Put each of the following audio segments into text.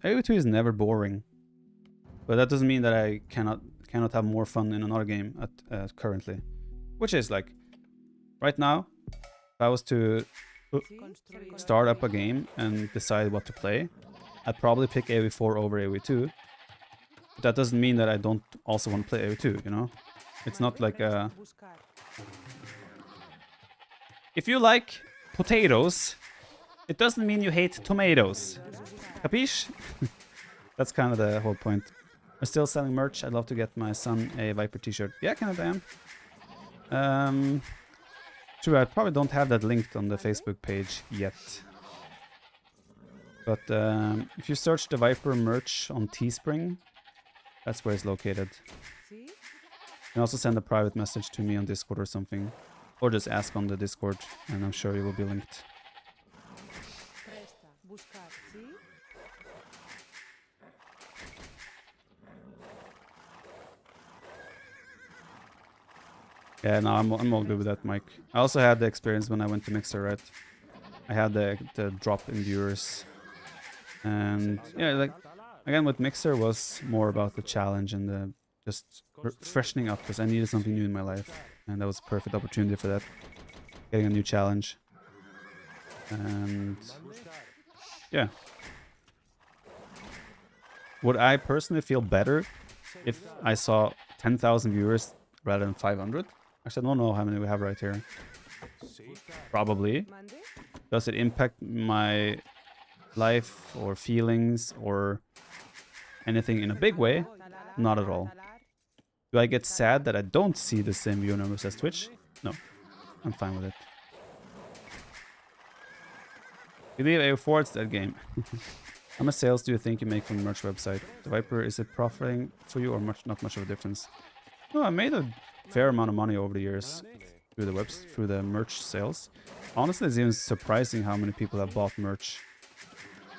AoE2 is never boring. But that doesn't mean that I cannot have more fun in another game at currently. Which is like, right now, if I was to start up a game and decide what to play, I'd probably pick AoE4 over AoE2. But that doesn't mean that I don't also want to play AoE2, you know? It's not like a... If you like potatoes, it doesn't mean you hate tomatoes. Capiche? That's kind of the whole point. I'm still selling merch. I'd love to get my son a Viper t-shirt. Yeah, kind of am. True, I probably don't have that linked on the Facebook page yet. But if you search the Viper merch on Teespring, that's where it's located. You can also send a private message to me on Discord or something. Or just ask on the Discord, and I'm sure you will be linked. Yeah, no, I'm all good with that, Mike. I also had the experience when I went to Mixer, right? I had the drop in viewers. And yeah, like, again, with Mixer was more about the challenge and the just freshening up, because I needed something new in my life. And that was a perfect opportunity for that. Getting a new challenge. And yeah. Would I personally feel better if I saw 10,000 viewers rather than 500? Actually, I don't know how many we have right here. Probably. Does it impact my life or feelings or anything in a big way? Not at all. Do I get sad that I don't see the same viewer numbers as Twitch? No. I'm fine with it. You leave AO4, it's that game. How much sales do you think you make from the merch website? TheViper, is it profiting for you or not much of a difference? No, I made a fair amount of money over the years through the merch sales. Honestly, it's even surprising how many people have bought merch.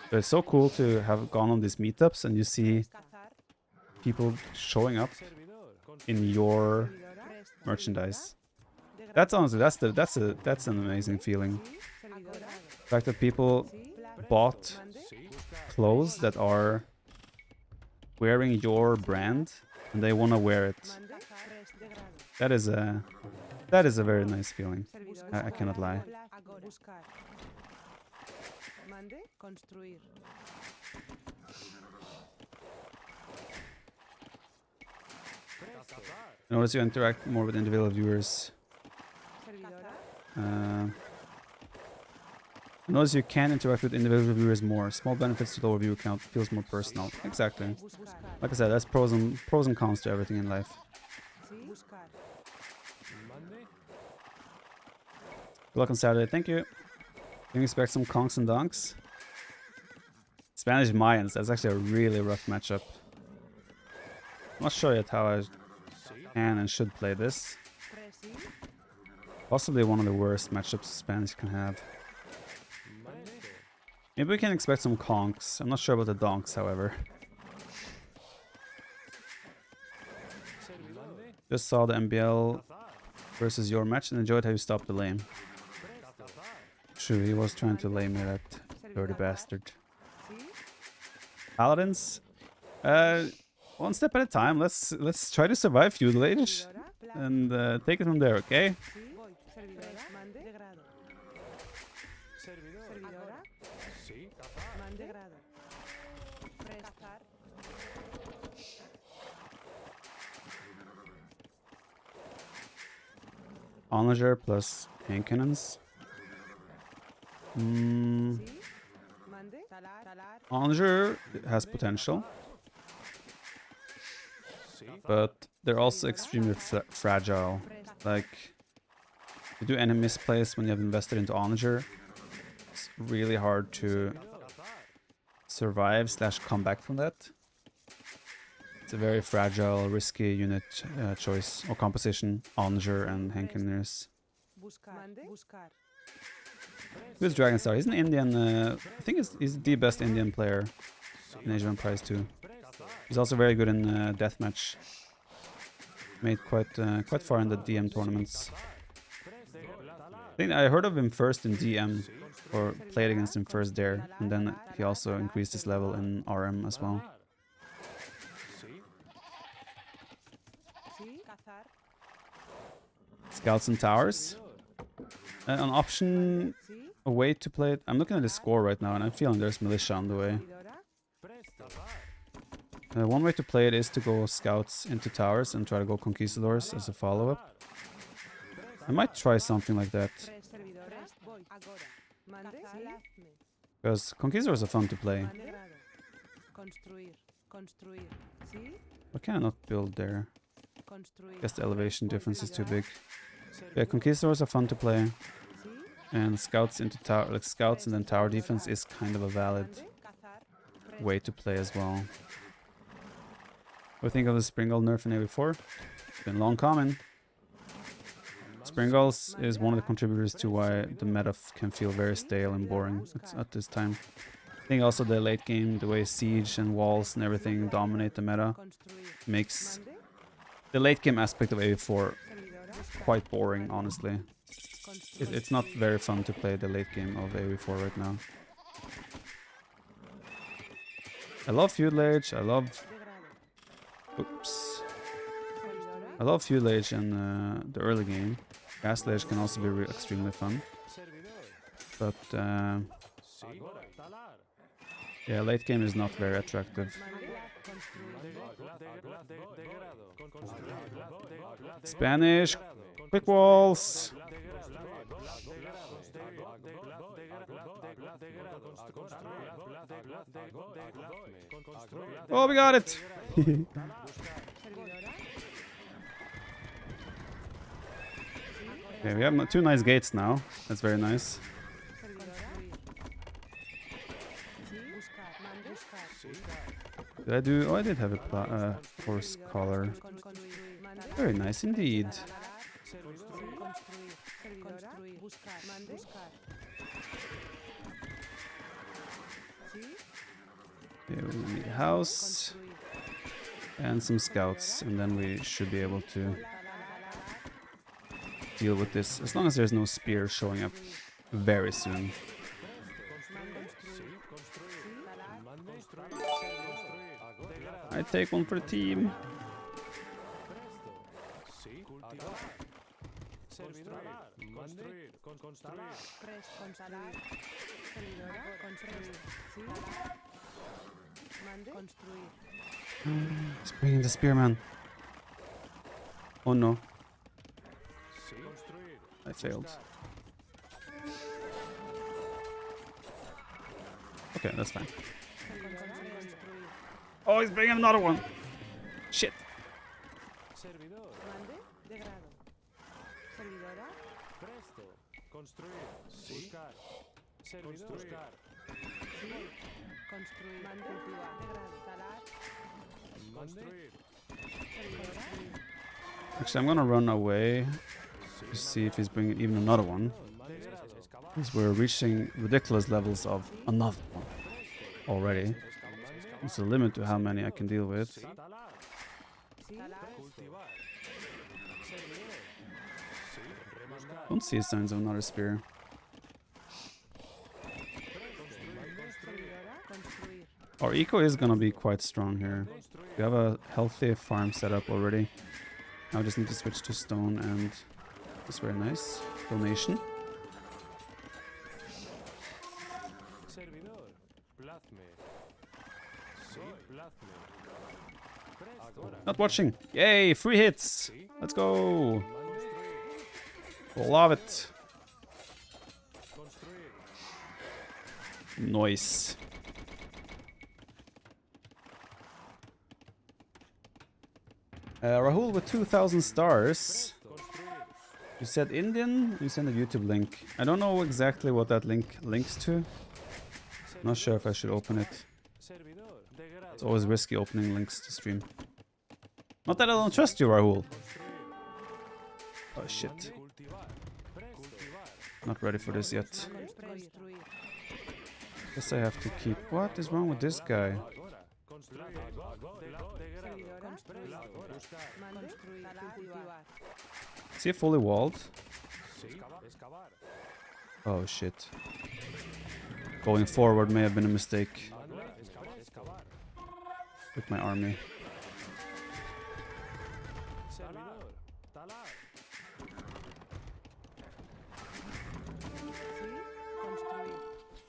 But it's so cool to have gone on these meetups and you see people showing up in your merchandise. That's honestly that's an amazing feeling. The fact that people bought clothes that are wearing your brand and they want to wear it. That is a very nice feeling. I cannot lie. Notice you interact more with individual viewers. Notice you can interact with individual viewers more. Small benefits to lower viewer count, feels more personal. Exactly. Like I said, that's pros and cons to everything in life. Good luck on Saturday. Thank you. Can you expect some conks and donks? Spanish Mayans. That's actually a really rough matchup. I'm not sure yet how I can and should play this. Possibly one of the worst matchups Spanish can have. Maybe we can expect some conks. I'm not sure about the donks, however. Just saw the MBL versus your match and enjoyed how you stopped the lane. True, he was trying to lame me, that dirty bastard. Paladins? One step at a time. Let's try to survive feudal age and take it from there, okay? Onager plus hand cannons. Onager has potential, but they're also extremely fragile. Like, you do any misplays when you have invested into Onager, it's really hard to survive / come back from that. It's a very fragile, risky unit choice or composition. Onager and hand cannons. Who's Dragonstar? He's an Indian. I think he's the best Indian player in Age of Empires 2. He's also very good in deathmatch. Made quite far in the DM tournaments. I think I heard of him first in DM or played against him first there, and then he also increased his level in RM as well. Scouts and towers. An option, a way to play it. I'm looking at the score right now, and I'm feeling there's militia on the way. One way to play it is to go scouts into towers and try to go conquistadors as a follow-up. I might try something like that. Because conquistadors are fun to play. Why can I not build there? Guess the elevation difference is too big. Yeah, conquistadors are fun to play. And scouts into tower, like scouts and then tower defense is kind of a valid way to play as well. What do you think of the Springald nerf in AV4? It's been long coming. Springalds is one of the contributors to why the meta can feel very stale and boring at this time. I think also the late game, the way siege and walls and everything dominate the meta, makes the late game aspect of AV4 quite boring, honestly. It's not very fun to play the late game of AV4 right now. I love Feudal Age, I love... Oops. I love Feudal Age in the early game. Castle Age can also be extremely fun. But yeah, late game is not very attractive. Spanish, quick walls. Oh, we got it. Okay, we have 2 nice gates now. That's very nice. Did I do? Oh, I did have a horse collar. Very nice indeed. Okay, we need a house and some scouts, and then we should be able to deal with this, as long as there's no spear showing up very soon. I take one for the team. He's bringing the spearman. Oh no. I failed. Okay, that's fine. Oh, he's bringing another one. Shit. Actually, I'm gonna run away to see if he's bringing even another one. Because we're reaching ridiculous levels of another one already. There's a limit to how many I can deal with. Don't see signs of another spear. Our eco is gonna be quite strong here. We have a healthy farm setup already. Now I just need to switch to stone, and it's very nice. Donation. Not watching. Yay, 3 hits. Let's go. Love it. Nice. Rahul with 2,000 stars. You said Indian? You sent a YouTube link. I don't know exactly what that link links to. Not sure if I should open it. It's always risky opening links to stream. Not that I don't trust you, Rahul. Oh shit. Not ready for this yet. Guess I have to keep... What is wrong with this guy? Is he fully walled? Oh shit. Going forward may have been a mistake. With my army.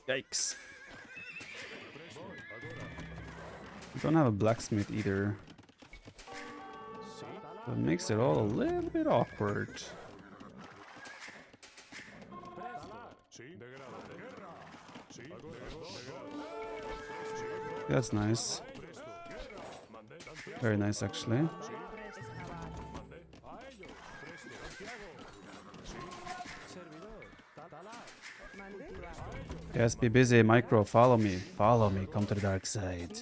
Yikes. We don't have a blacksmith either. That makes it all a little bit awkward. That's nice. Very nice, actually. Yes, be busy, Micro. Follow me. Follow me. Come to the dark side.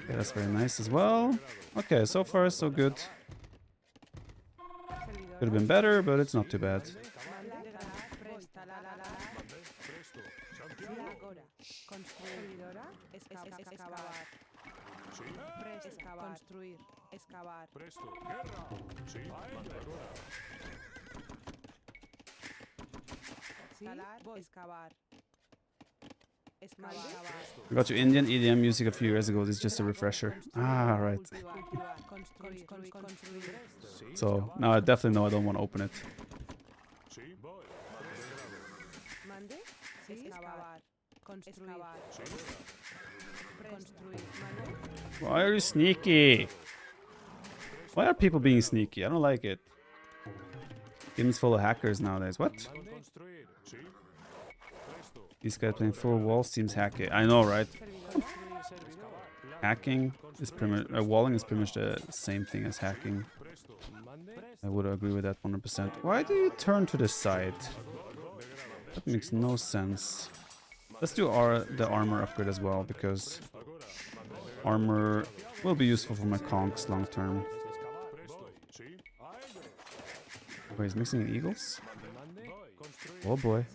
Okay, that's very nice as well. Okay, so far so good. Could have been better, but it's not too bad. I got you Indian EDM music a few years ago. This is just a refresher. Ah, right. So now I definitely know I don't want to open it. Why are you sneaky? Why are people being sneaky? I don't like it. Game's full of hackers nowadays. What? These guys playing full wall seems hacky. I know, right? Hacking is pretty much... walling is pretty much the same thing as hacking. I would agree with that 100%. Why do you turn to the side? That makes no sense. Let's do the armor upgrade as well, because armor will be useful for my conks long term. Wait, he's mixing eagles? Oh boy.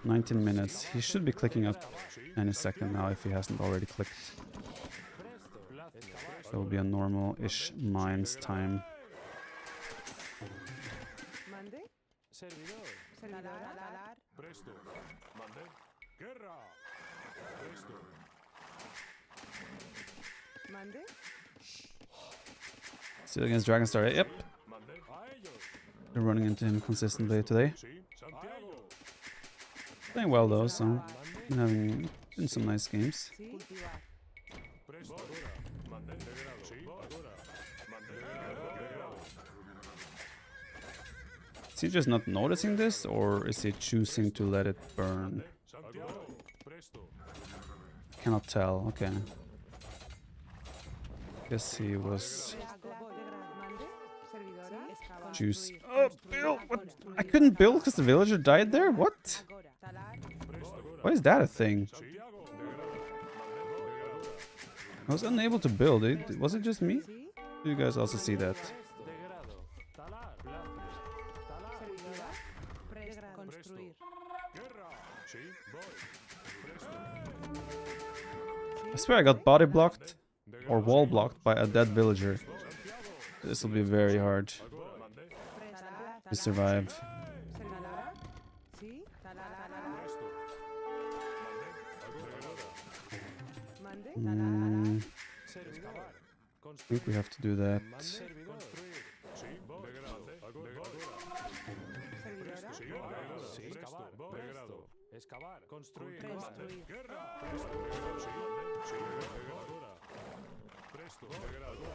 19 minutes. He should be clicking up any second now if he hasn't already clicked. That will be a normal-ish Mayans time. Still against Dragonstar. Yep. We're running into him consistently today. Playing well though, so been having some nice games. Is he just not noticing this, or is he choosing to let it burn? Cannot tell. Okay. Guess he was juice. Oh, build! What? I couldn't build because the villager died there? What? Why is that a thing? I was unable to build it. Was it just me? Do you guys also see that? I swear I got body blocked or wall blocked by a dead villager. This will be very hard to survive. I think we have to do that.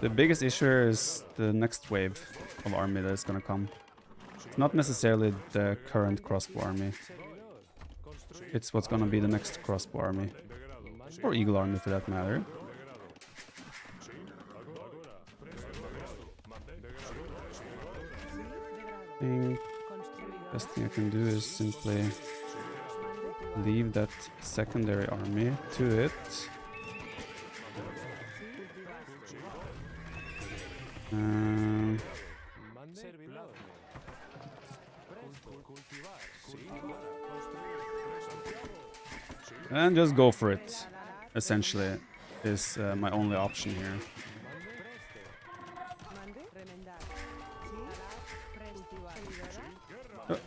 The biggest issue is the next wave of army that is gonna come. It's not necessarily the current crossbow army. It's what's gonna be the next crossbow army. Or eagle army for that matter. I think the best thing I can do is simply leave that secondary army to it. And just go for it, essentially, is my only option here.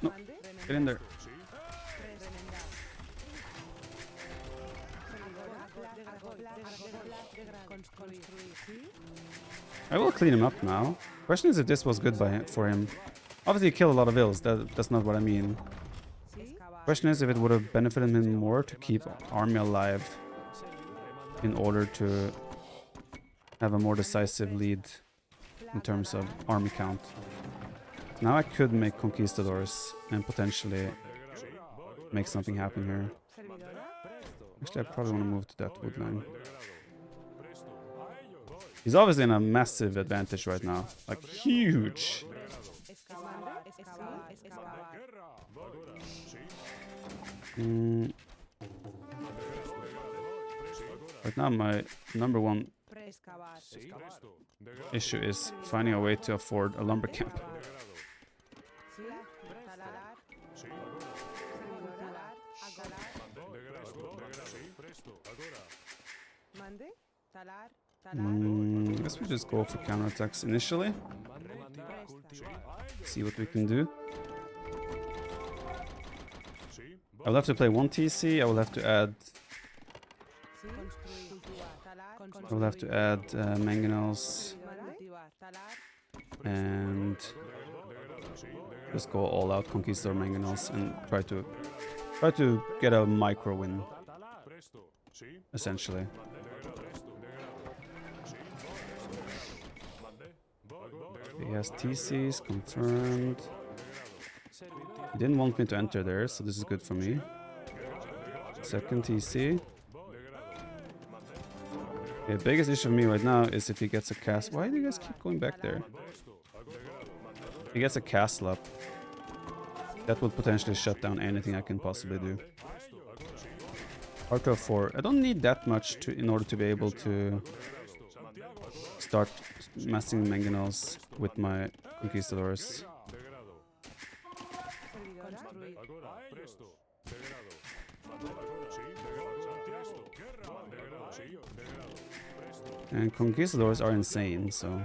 No. Get in there. I will clean him up now. Question is if this was good for him. Obviously, he killed a lot of ills. That's not what I mean. Question is if it would have benefited him more to keep army alive in order to have a more decisive lead in terms of army count. Now I could make Conquistadors and potentially make something happen here. Actually, I probably want to move to that woodline. He's obviously in a massive advantage right now. Like, huge! Right now, my number one issue is finding a way to afford a lumber camp. I guess we just go for counterattacks initially. See what we can do. I will have to play one TC. I will have to add. I will have to add mangonels and just go all out Conquistador mangonels and try to get a micro win, essentially. He has TCs confirmed. He didn't want me to enter there, so this is good for me. Second TC. The biggest issue for me right now is if he gets a cast. Why do you guys keep going back there? If he gets a castle up, that would potentially shut down anything I can possibly do. Hard to afford. I don't need that much in order to be able to start massing mangonels with my Conquistadors. And Conquistadors are insane, so...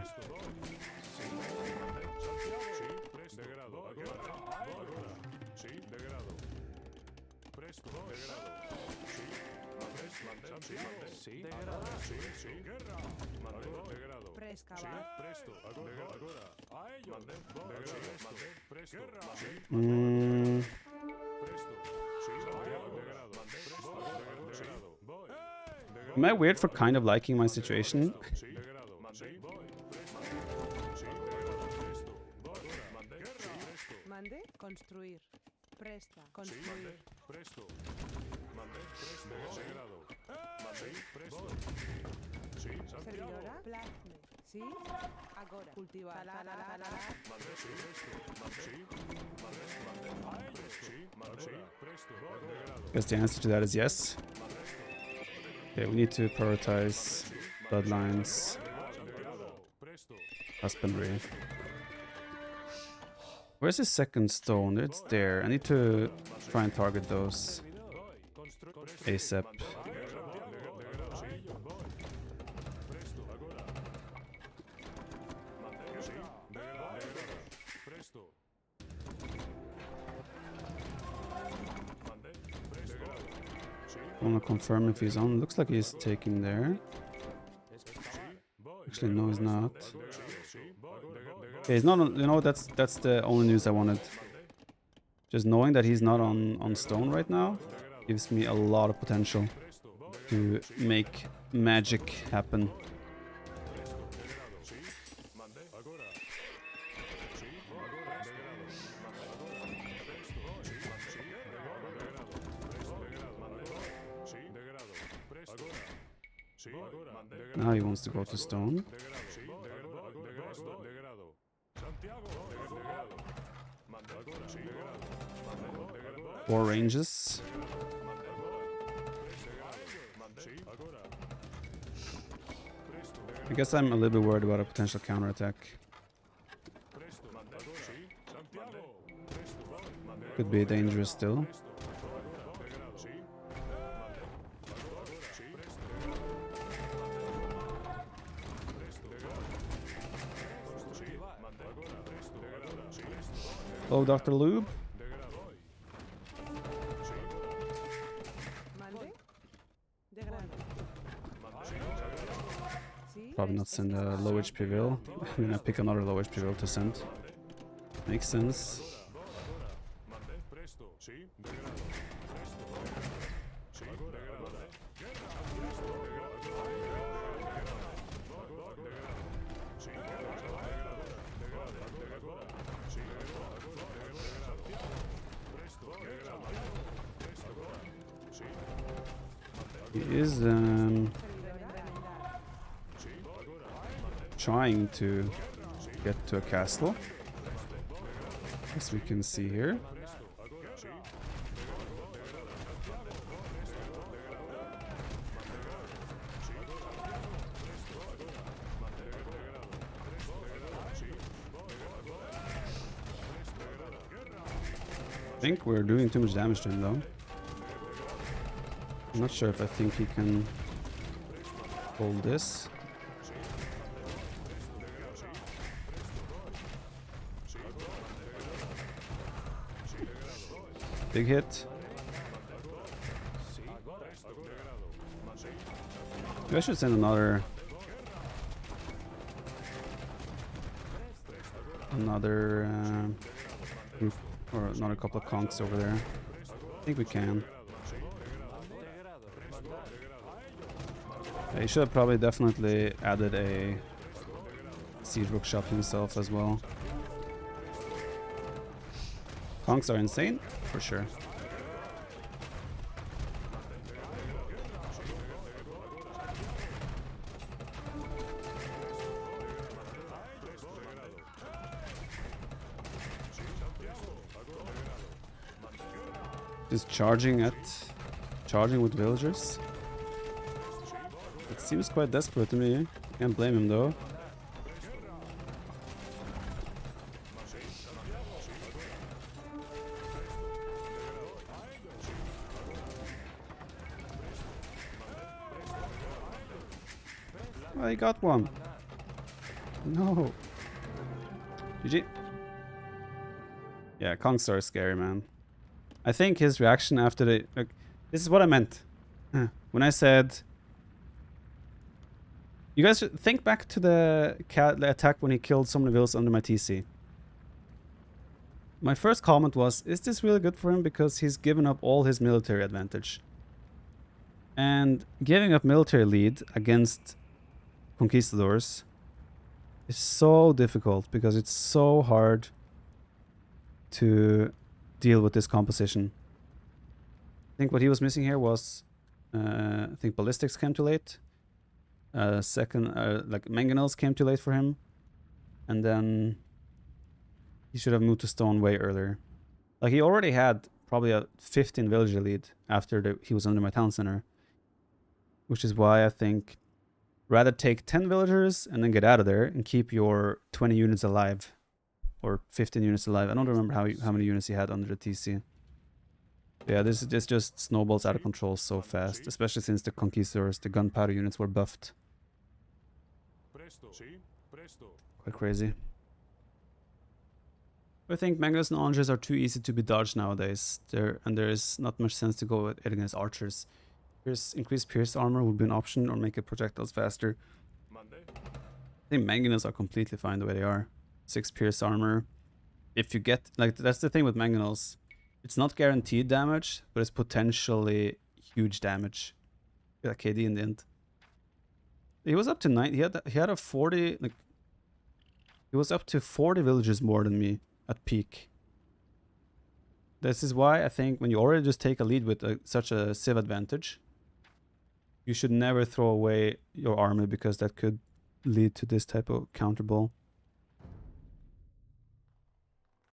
Am I weird for kind of liking my situation? Guess the answer to that is yes. Okay, we need to prioritize bloodlines, husbandry. Where's his second stone? It's there. I need to try and target those ASAP. I want to confirm if he's on. Looks like he's taking there. Actually, no, he's not. Okay, he's not on, you know, that's the only news I wanted. Just knowing that he's not on stone right now gives me a lot of potential to make magic happen. Now he wants to go to stone. Four ranges. I guess I'm a little bit worried about a potential counterattack. Could be dangerous still. Hello, Dr. Lube. probably not send a low HP Vil. I'm gonna pick another low HP Vil to send. Makes sense. He is trying to get to a castle, as we can see here. I think we're doing too much damage to him though. I'm not sure if I think he can hold this. Big hit. Maybe I should send another group or another couple of conks over there. I think we can. Yeah, he should have probably definitely added a siege workshop himself as well. Conks are insane, for sure. Just charging with villagers. It seems quite desperate to me. Can't blame him though. I got one. No. GG. Yeah, Conquistador is scary, man. I think his reaction after the... Like, this is what I meant. When I said... You guys should think back to the attack when he killed so many villas under my TC. My first comment was, is this really good for him? Because he's given up all his military advantage. And giving up military lead against Conquistadors is so difficult because it's so hard to deal with this composition. I think what he was missing here was I think ballistics came too late. Like mangonels came too late for him, and then he should have moved to stone way earlier. Like he already had probably a 15 villager lead after he was under my town center, which is why I think rather take 10 villagers and then get out of there and keep your 20 units alive, or 15 units alive. I don't remember how many units he had under the TC. Yeah, this just snowballs out of control so fast, especially since the Conquistadors, the gunpowder units were buffed. Quite crazy. I think mangoes and oranges are too easy to be dodged nowadays. There is not much sense to go against archers. Increased pierce armor would be an option, or make it projectiles faster. I think mangonels are completely fine the way they are. 6 pierce armor. If you get, like, that's the thing with mangonels. It's not guaranteed damage, but it's potentially huge damage. Yeah, KD in the end. He was up to 9. He had a 40. Like, he was up to 40 villages more than me at peak. This is why I think when you already just take a lead with such a civ advantage, you should never throw away your army, because that could lead to this type of counter ball.